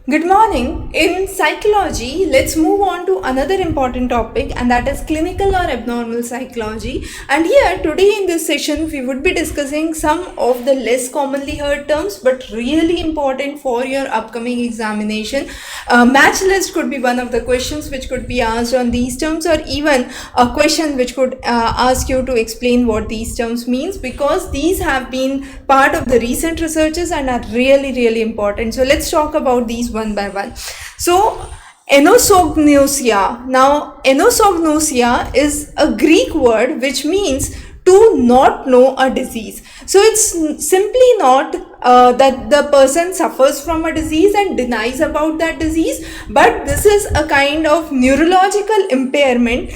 Good morning. In psychology, let's move on to another important topic, and that is clinical or abnormal psychology. And here, today in this session, we would be discussing some of the less commonly heard terms but really important for your upcoming examination. Match list could be one of the questions which could be asked on these terms, or even a question which could ask you to explain what these terms means, because these have been part of the recent researches and are really important. So let's talk about these one by one. So anosognosia. Now anosognosia is a Greek word which means to not know a disease. So it's simply not that the person suffers from a disease and denies about that disease, but this is a kind of neurological impairment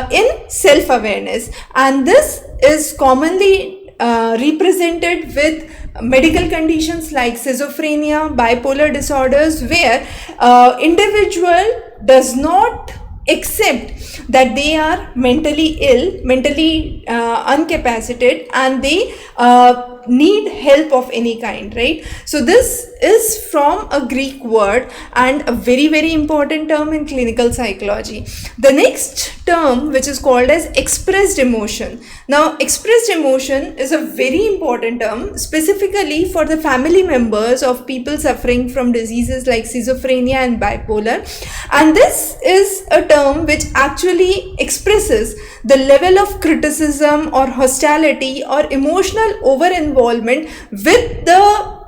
in self-awareness, and this is commonly represented with medical conditions like schizophrenia, bipolar disorders, where individual does not accept that they are mentally ill, mentally incapacitated, and they need help of any kind, right? So this is from a Greek word and a very important term in clinical psychology. The next term, which is called as expressed emotion. Now expressed emotion is a very important term specifically for the family members of people suffering from diseases like schizophrenia and bipolar, and this is a term which actually expresses the level of criticism or hostility or emotional over involvement with the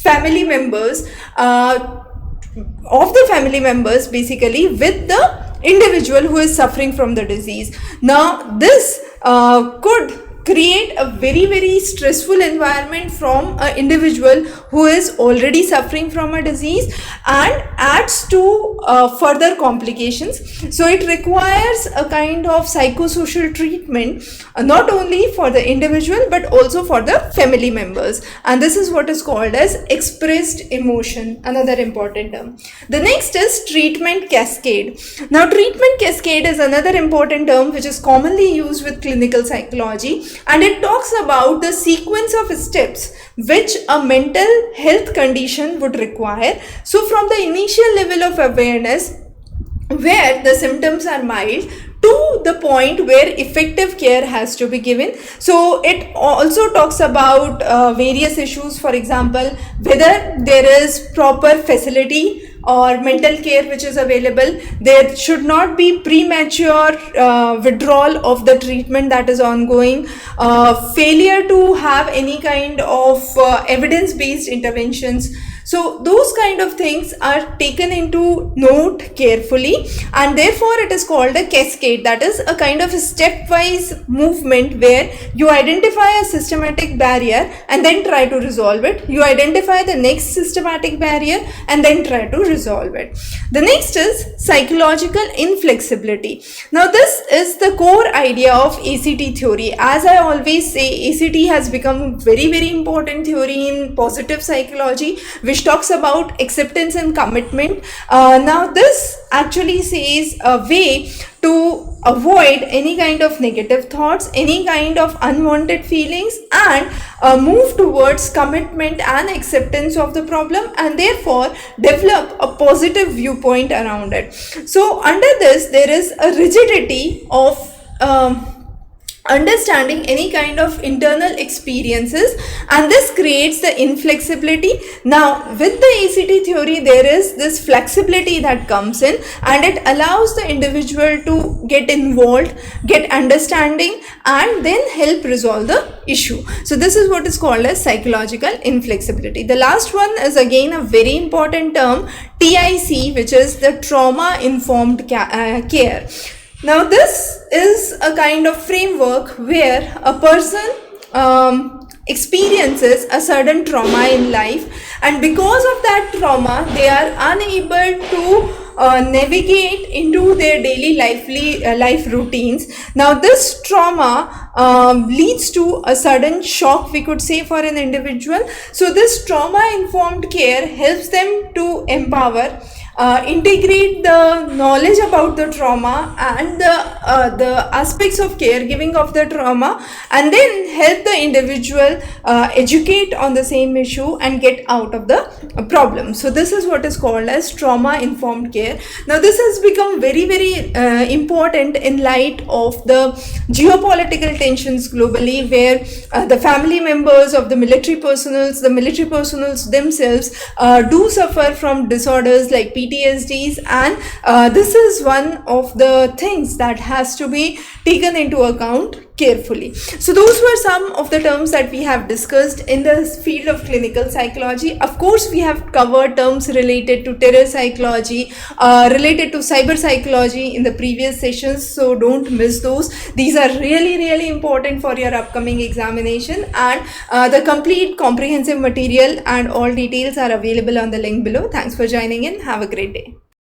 family members of the family members, basically with the individual who is suffering from the disease. Now this could create a very stressful environment from an individual who is already suffering from a disease and adds to further complications. So it requires a kind of psychosocial treatment, not only for the individual but also for the family members, and this is what is called as expressed emotion, another important term. The next is treatment cascade. Now treatment cascade is another important term which is commonly used with clinical psychology, and it talks about the sequence of steps which a mental health condition would require. So from the initial level of awareness where the symptoms are mild to the point where effective care has to be given. So it also talks about various issues, for example, whether there is proper facility or mental care which is available. There should not be premature withdrawal of the treatment that is ongoing, failure to have any kind of evidence-based interventions. So those kind of things are taken into note carefully, and therefore it is called a cascade. That is a kind of a stepwise movement where you identify a systematic barrier and then try to resolve it. You identify the next systematic barrier and then try to resolve it. The next is psychological inflexibility. Now this is the core idea of ACT theory. As I always say, ACT has become very important theory in positive psychology, which talks about acceptance and commitment. Now this actually says a way to avoid any kind of negative thoughts, any kind of unwanted feelings, and move towards commitment and acceptance of the problem, and therefore develop a positive viewpoint around it. So under this there is a rigidity of understanding any kind of internal experiences, and this creates the inflexibility. Now with the ACT theory there is this flexibility that comes in, and it allows the individual to get involved, get understanding, and then help resolve the issue. So this is what is called as psychological inflexibility. The last one is again a very important term, TIC, which is the trauma informed care. Now this is a kind of framework where a person experiences a certain trauma in life, and because of that trauma they are unable to navigate into their daily life routines. Now this trauma leads to a sudden shock, we could say, for an individual. So this trauma informed care helps them to empower integrate the knowledge about the trauma and the aspects of caregiving of the trauma, and then help the individual educate on the same issue and get out of the problem. So this is what is called as trauma informed care. Now this has become very important in light of the geopolitical tensions globally, where the family members of the military personnels themselves do suffer from disorders like PTSDs, and this is one of the things that has to be taken into account carefully. So those were some of the terms that we have discussed in the field of clinical psychology. Of course, we have covered terms related to terror psychology, related to cyber psychology in the previous sessions, so don't miss those. These are really important for your upcoming examination, and the complete comprehensive material and all details are available on the link below. Thanks for joining in. Have a great day.